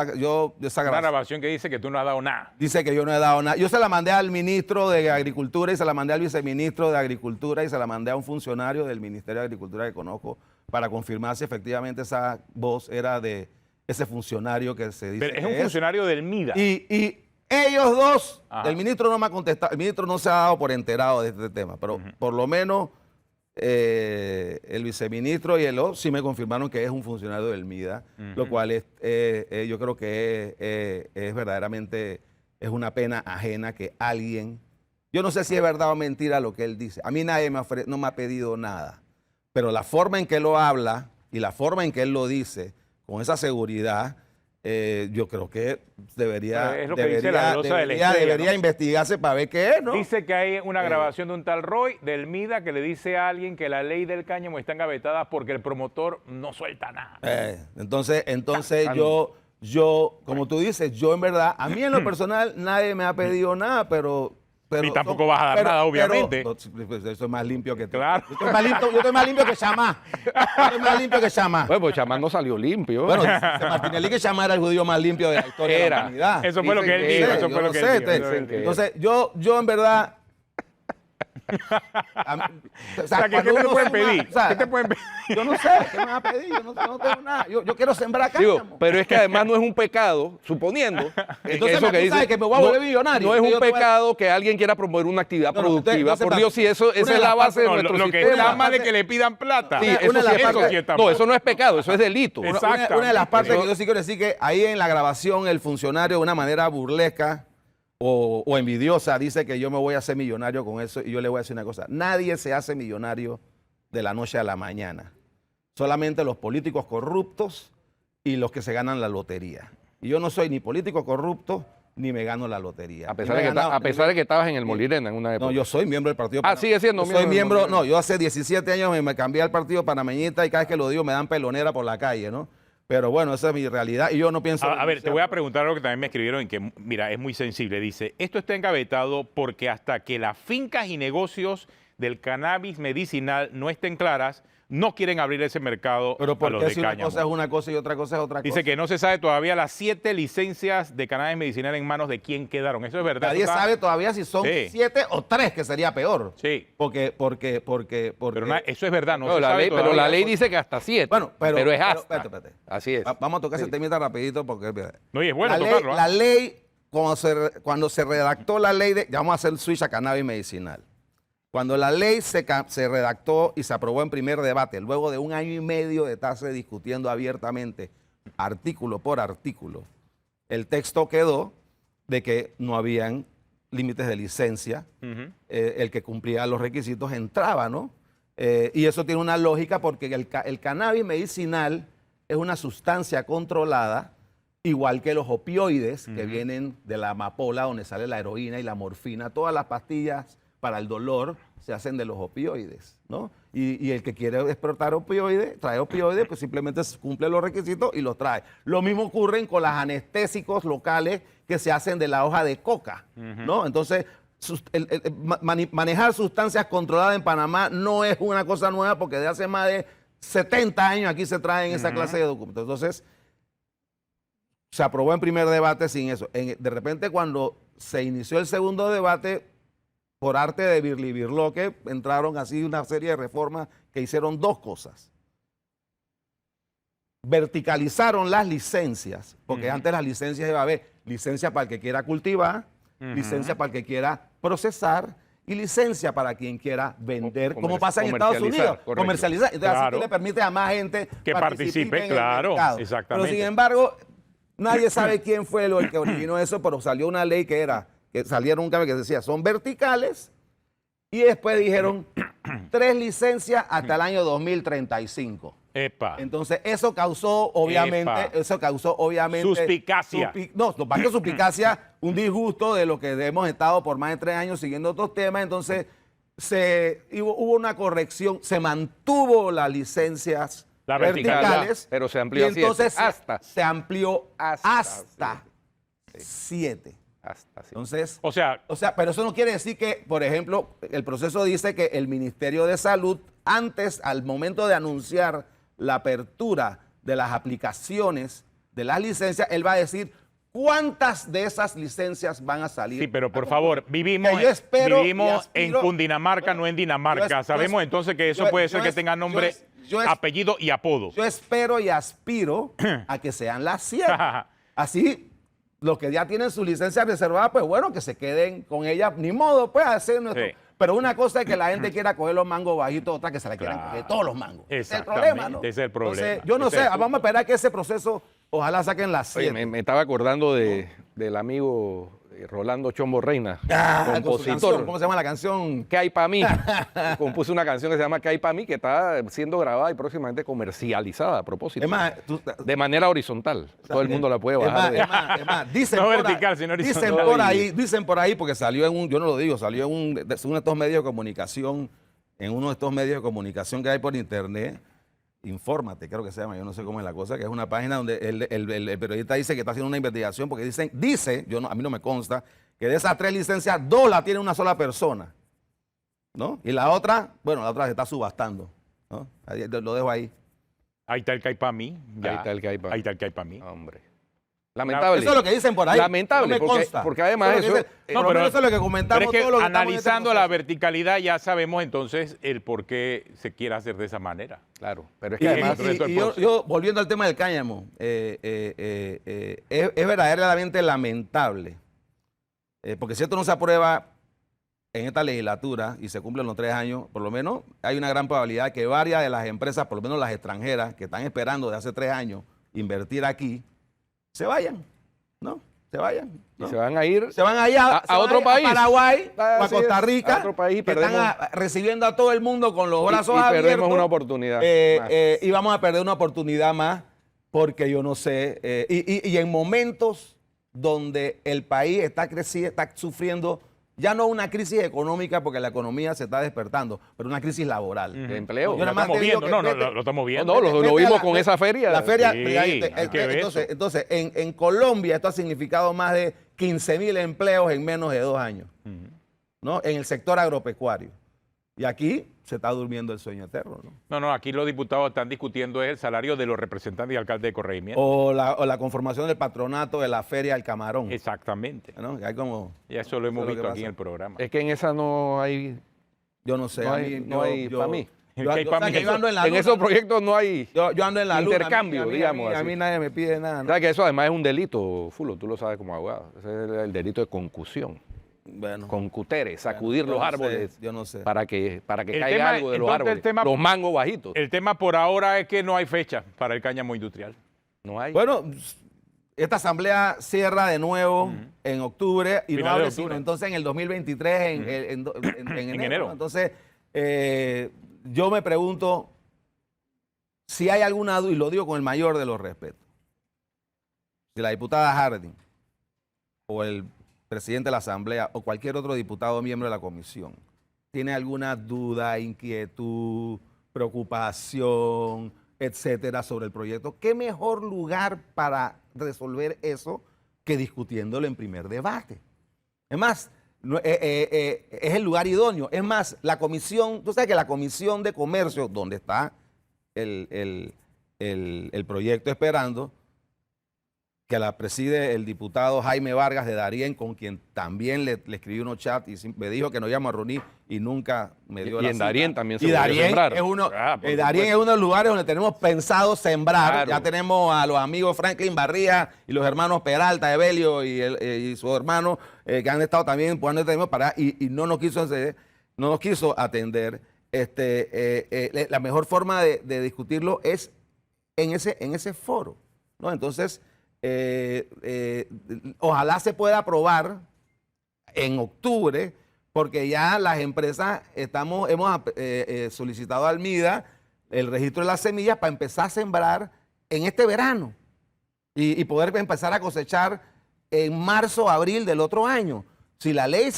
esa Una grabación que dice que tú no has dado nada. Dice que yo no he dado nada. Yo se la mandé al ministro de Agricultura y se la mandé al viceministro de Agricultura y se la mandé a un funcionario del Ministerio de Agricultura que conozco para confirmar si efectivamente esa voz era de ese funcionario que se dice. Pero es un funcionario del MIDA. Y ellos dos, el ministro no me ha contestado, el ministro no se ha dado por enterado de este tema, pero por lo menos el viceministro y el otro sí me confirmaron que es un funcionario del MIDA, lo cual yo creo que es verdaderamente, es una pena ajena que alguien, yo no sé si es verdad o mentira lo que él dice, a mí nadie no me ha pedido nada, pero la forma en que lo habla y la forma en que él lo dice, con esa seguridad, yo creo que debería investigarse para ver qué es, ¿no? Dice que hay una grabación de un tal Roy del MIDA que le dice a alguien que la ley del cáñamo está engavetada porque el promotor no suelta nada. Entonces yo, como tú dices, yo en verdad, a mí en lo personal nadie me ha pedido nada, pero y tampoco vas a dar nada, obviamente. Eso es más limpio que tú. Claro. Yo estoy más limpio que Chamá. Bueno, pues Chamá no salió limpio. Bueno, dice Martinelli que Chamá era el judío más limpio de la historia de la humanidad. Eso fue lo que él dijo. Eso fue lo que él dijo. Entonces, yo en verdad... O sea, ¿qué te pueden pedir? ¿Qué te pueden pedir? Yo no sé, ¿qué me van a pedir? Yo no tengo nada. Yo quiero sembrar cáñamo. Pero es que además no es un pecado, suponiendo. Entonces sabes que me voy a volver millonario. No es un pecado que alguien quiera promover una actividad productiva. Por Dios, si esa es la base de nuestro sistema. Lo que está mal es que le pidan plata. Sí, eso no es pecado, eso es delito. Una de las partes que yo sí quiero decir que ahí en la grabación el funcionario de una manera burlesca o envidiosa dice que yo me voy a hacer millonario con eso y yo le voy a decir una cosa. Nadie se hace millonario de la noche a la mañana. Solamente los políticos corruptos y los que se ganan la lotería. Y yo no soy ni político corrupto ni me gano la lotería. A pesar de que estabas en el Molirena en una época. No, yo soy miembro del Partido Panameñita. Sigue siendo miembro. Soy miembro, no, yo hace 17 años me cambié al Partido Panameñita y cada vez que lo digo me dan pelonera por la calle, ¿no? Pero bueno, esa es mi realidad y yo no pienso... A ver, te voy a preguntar algo que también me escribieron y que, mira, es muy sensible. Dice, esto está engavetado porque hasta que las fincas y negocios del cannabis medicinal no estén claras, no quieren abrir ese mercado Pero a ¿por los qué de si una cáñamo. cosa es una cosa y otra cosa es otra cosa? Dice que no se sabe todavía las 7 licencias de cannabis medicinal en manos de quién quedaron. Eso es verdad. Nadie Eso está- sabe todavía si son Sí. 7 o 3, que sería peor. Sí. Porque Pero eso es verdad. No No, se la sabe ley, pero todavía. la ley dice que hasta 7. Bueno, pero es hasta. espérate. Así es. Vamos a tocar ese Sí. temita rapidito porque No, y es bueno la ley, tocarlo. ¿ah? la ley, cuando se redactó la ley ya vamos a hacer el switch a cannabis medicinal. Cuando la ley se redactó y se aprobó en primer debate, luego de 1 año y medio de estarse discutiendo abiertamente, artículo por artículo, el texto quedó de que no habían límites de licencia, Ujú. el que cumplía los requisitos entraba, ¿no? Y eso tiene una lógica porque el cannabis medicinal es una sustancia controlada, igual que los opioides que vienen de la amapola, donde sale la heroína y la morfina. Todas las pastillas para el dolor se hacen de los opioides, ¿no? Y el que quiere exportar opioides, trae opioides, pues simplemente cumple los requisitos y los trae. Lo mismo ocurre con los anestésicos locales que se hacen de la hoja de coca, ¿no? Entonces, manejar sustancias controladas en Panamá no es una cosa nueva porque de hace más de 70 años aquí se traen esa clase de documentos. Entonces, se aprobó en primer debate sin eso. De repente, cuando se inició el segundo debate, por arte de Birloque, entraron así una serie de reformas que hicieron 2 cosas. Verticalizaron las licencias, porque antes las licencias iba a haber licencia para el que quiera cultivar, licencia para el que quiera procesar y licencia para quien quiera vender, como pasa en Estados comercializar, Unido. correcto. Comercializar. Entonces, así Claro. tú le permite a más gente Que participe, en el claro, mercado. exactamente. Pero sin embargo, nadie sabe quién fue el que originó eso, pero salió una ley que salieron un cambio que decía, son verticales, y después dijeron 3 licencias hasta el año 2035. Epa. Entonces, eso causó, obviamente, Suspicacia. No, más que suspicacia, un disgusto de lo que hemos estado por más de 3 años siguiendo otros temas. Entonces, hubo una corrección, se mantuvo las licencias La vertical, verticales, pero se amplió y a 7. entonces Hasta. se amplió Hasta, 7. Hasta 7. Entonces, O sea, pero eso no quiere decir que, por ejemplo, el proceso dice que el Ministerio de Salud, al momento de anunciar la apertura de las aplicaciones de las licencias, él va a decir cuántas de esas licencias van a salir. sí, pero por favor, vivimos, Que yo espero y vivimos en aspiro- Cundinamarca, no en Dinamarca. Sabemos entonces que eso puede ser que tenga nombre, apellido y apodo. Yo espero y aspiro a que sean las 7. Así, los que ya tienen su licencia reservada, pues bueno, que se queden con ella. Ni modo, pues hacer nuestro... Sí. Pero una cosa es que la gente quiera coger los mangos bajitos, otra que se la quieran Claro. coger todos los mangos. Ese es el Exactamente, problema, ¿no? ese es el problema. Entonces, yo no Ese sé, es el punto. vamos a esperar que ese proceso, ojalá saquen las Oye, 7. me estaba acordando del amigo Rolando Chombo Reina, Con su compositor. canción, ¿cómo se llama la canción? ¿Qué hay para mí? Compuso una canción que se llama ¿Qué hay para mí? Que está siendo grabada y próximamente comercializada a propósito. Es más, de manera horizontal. Todo el mundo la puede bajar. Es más, dicen No por vertical, ahí, sino dicen horizontal. dicen por ahí, porque salió en un, yo no lo digo, salió en uno de estos medios de comunicación, en uno de estos medios de comunicación que hay por internet, Infórmate, creo que se llama, yo no sé cómo es la cosa, que es una página donde el periodista dice que está haciendo una investigación, porque dice, a mí no me consta, que de esas 3 licencias, 2 la tiene una sola persona, ¿no? Y la otra, bueno, la otra se está subastando, ¿no? Ahí, lo dejo ahí. Ahí está el que hay para mí. Ahí está el que hay para mí. Ahí está el que hay para mí. Hombre. Lamentable. Eso es lo que dicen por ahí. Lamentable, no me porque- consta. porque además es lo que eso- dicen. Por lo menos eso es lo que comentamos pero es que todos los que estamos en este analizando la proceso. verticalidad ya sabemos entonces el por qué se quiere hacer de esa manera. Claro, pero es Y que además- además... dentro del yo, proceso. volviendo al tema del cáñamo, es verdaderamente lamentable, porque si esto no se aprueba en esta legislatura y se cumplen los 3 años, por lo menos hay una gran probabilidad que varias de las empresas, por lo menos las extranjeras, que están esperando de hace 3 años invertir aquí, se vayan, ¿no? Se vayan. y ¿no? se van a ir Se van allá a otro país. a Paraguay o a Así es, Costa Rica, a otro país, que están perdemos- recibiendo a todo el mundo con los brazos y abiertos. perdemos una oportunidad más. Y vamos a perder una oportunidad más porque yo no sé. Y en momentos donde el país está creciendo, está sufriendo ya no una crisis económica porque la economía se está despertando, pero una crisis laboral. de empleo. Yo nada Lo más estamos te digo viendo, que no, vete- lo estamos viendo. No, lo Vete a vimos la- con esa feria. La feria, Sí, mira, hay que ver eso. entonces en Colombia esto ha significado más de 15.000 empleos en menos de 2 años, ¿no? En el sector agropecuario. Y aquí se está durmiendo el sueño eterno, ¿no? No, aquí los diputados están discutiendo el salario de los representantes y alcaldes de corregimiento. O la conformación del patronato de la Feria del Camarón. Exactamente. ¿No? Que hay como, Y eso lo hemos Eso es lo visto que aquí pasa. en el programa. Es que en esa no hay, yo no sé, no a hay, mí, no hay para mí. ¿Qué hay pa' mí? yo ando en la En luna, esos ¿no? proyectos no hay Yo ando en la luna, intercambio, digamos a así. mí nadie me pide nada, ¿no? ¿Sabes que eso además es un delito, Fulo? Tú lo sabes como abogado. Ese es el delito de concusión. Bueno, Concutere, sacudir yo los no sé, árboles yo no sé. para que El caiga tema- algo de los entonces, el árboles. tema- Los mangos bajitos. El tema por ahora es que no hay fecha para el cáñamo industrial. No hay. Bueno, esta asamblea cierra de nuevo en octubre y Final no de abre octubre. sino entonces en el 2023, en enero. enero. Entonces, yo me pregunto si hay alguna duda, y lo digo con el mayor de los respetos, si la diputada Harding o el presidente de la asamblea o cualquier otro diputado miembro de la comisión tiene alguna duda, inquietud, preocupación, etcétera, sobre el proyecto, ¿qué mejor lugar para resolver eso que discutiéndolo en primer debate? Es más, es el lugar idóneo. Es más, la comisión, tú sabes que la Comisión de Comercio, donde está el proyecto esperando, que la preside el diputado Jaime Vargas de Darién, con quien también le escribí unos chats y me dijo que nos íbamos a reunir y nunca me dio Y la en cita. Darién también se Y volvió a Darién sembrar. es uno, Por Darién es supuesto. uno de los lugares donde tenemos pensado sembrar. Claro. Ya tenemos a los amigos Franklin Barría y los hermanos Peralta, Evelio y su hermano que han estado también empujando este tema para y no nos quiso atender. La mejor forma de discutirlo es en ese foro, ¿no? Entonces, ojalá se pueda aprobar en octubre, porque ya las empresas hemos solicitado al MIDA el registro de las semillas para empezar a sembrar en este verano y poder empezar a cosechar en marzo, abril del otro año. Si la ley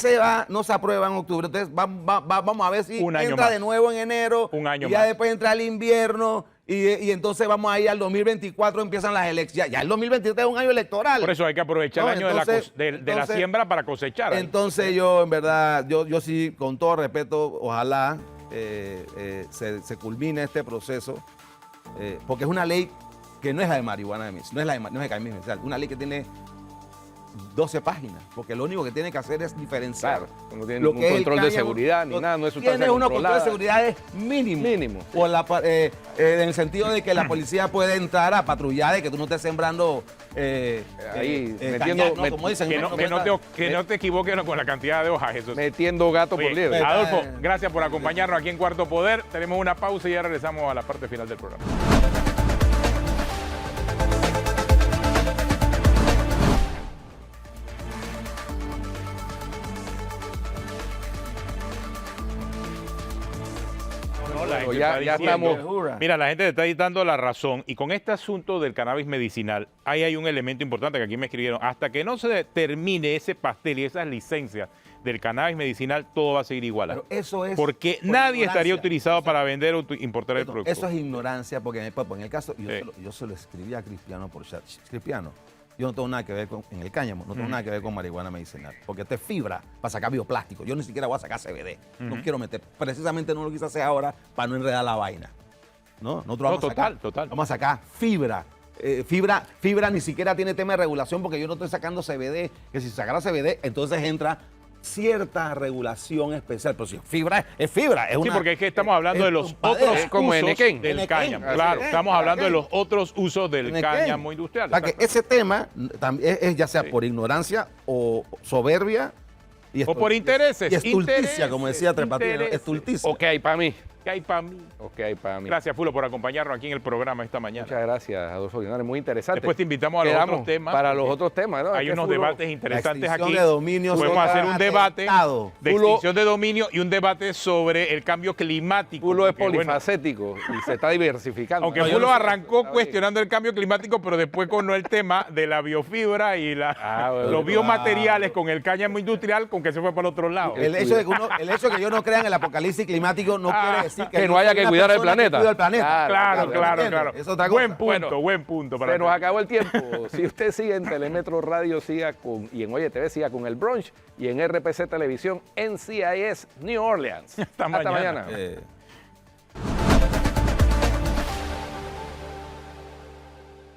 no se aprueba en octubre, entonces vamos a ver si Un año entra más. de nuevo en enero. Un año y ya más. después entra el invierno y entonces vamos a ir al 2024, empiezan las elecciones. Ya el 2023 es un año electoral. Por eso hay que aprovechar el No, año entonces- de la entonces- siembra para cosechar. Entonces yo, en verdad, yo sí, con todo respeto, ojalá se culmine este proceso, porque es una ley que no es la de marihuana, no es la no es de cannabis medicinal, una ley que tiene 12 páginas, porque lo único que tiene que hacer es diferenciar. Claro, no tiene lo ningún que es el control de cáñamo, seguridad ni nada, no es sustancia Tiene unos controles de controlada. seguridad mínimo. Mínimo. O en el sentido de que la policía puede entrar a patrullar, de que tú no estés sembrando Ahí, cañar, ¿no? Como dicen, Que no te equivoques con la cantidad de hojas. Eso sí. Metiendo gato por Oye, liebre. Adolfo, gracias por acompañarnos aquí en Cuarto Poder. Tenemos una pausa y ya regresamos a la parte final del programa. No, la gente ya- está ya diciendo- estamos- Mira, la gente te está dando la razón. Y con este asunto del cannabis medicinal, ahí hay un elemento importante que aquí me escribieron. Hasta que no se termine ese pastel y esas licencias del cannabis medicinal, todo va a seguir igual. Pero eso es Porque por nadie estaría ignorancia. utilizado para vender o importar el producto. Eso es ignorancia, porque en el caso, Sí. yo se lo escribí a Cristiano por chat. Cristiano, yo no tengo nada que ver en el cáñamo, no tengo nada que ver con marihuana medicinal, porque esto es fibra para sacar bioplástico. Yo ni siquiera voy a sacar CBD. No quiero meter, precisamente no lo quise hacer ahora para no enredar la vaina. ¿No? Nosotros No, vamos a sacar, total. Vamos a sacar fibra. Fibra ni siquiera tiene tema de regulación porque yo no estoy sacando CBD, que si sacara CBD, entonces entra cierta regulación especial. Pero si fibra, es fibra. Es Sí, una, porque es que estamos hablando de los compadera. otros Es como usos Enequén. del Enequén, cáñamo. así Claro, es, estamos hablando de Enequén. los otros usos del Enequén. cáñamo industrial. O sea, que exacto. ese tema también es ya sea Sí. por ignorancia o soberbia. O por intereses. Y estulticia, Intereses, como decía Tres Patines, intereses. estulticia. ¿O qué hay para mí? ¿Qué hay para mí? ¿O qué hay para mí? Gracias, Fulo, por acompañarnos aquí en el programa esta mañana. Muchas gracias, Adolfo Linares. Muy interesante. Después te invitamos a los Quedamos otros temas. para los porque otros temas, ¿no? Hay Es que unos Fulo- debates interesantes extinción aquí. de dominio Podemos sobre hacer un debate atentado. de Fulo- extinción de dominio y un debate sobre el cambio climático. Fulo es porque, bueno, polifacético y se está diversificando. aunque ¿no? Fulo Yo no sé, arrancó está bien. cuestionando el cambio climático, pero después con el tema de la biofibra y bueno, los biomateriales con el cáñamo industrial, con que se fue para el otro lado. El hecho de que yo no crea en el apocalipsis climático no quiere decir que no haya soy que una cuidar el persona que planeta. cuida el planeta. Claro. Es otra cosa. Buen punto, Bueno, buen punto. Se nos acabó el tiempo. Si usted sigue en Telemetro Radio, y en Oye TV, siga con el brunch, y en RPC Televisión, NCIS New Orleans. Hasta mañana. Eh,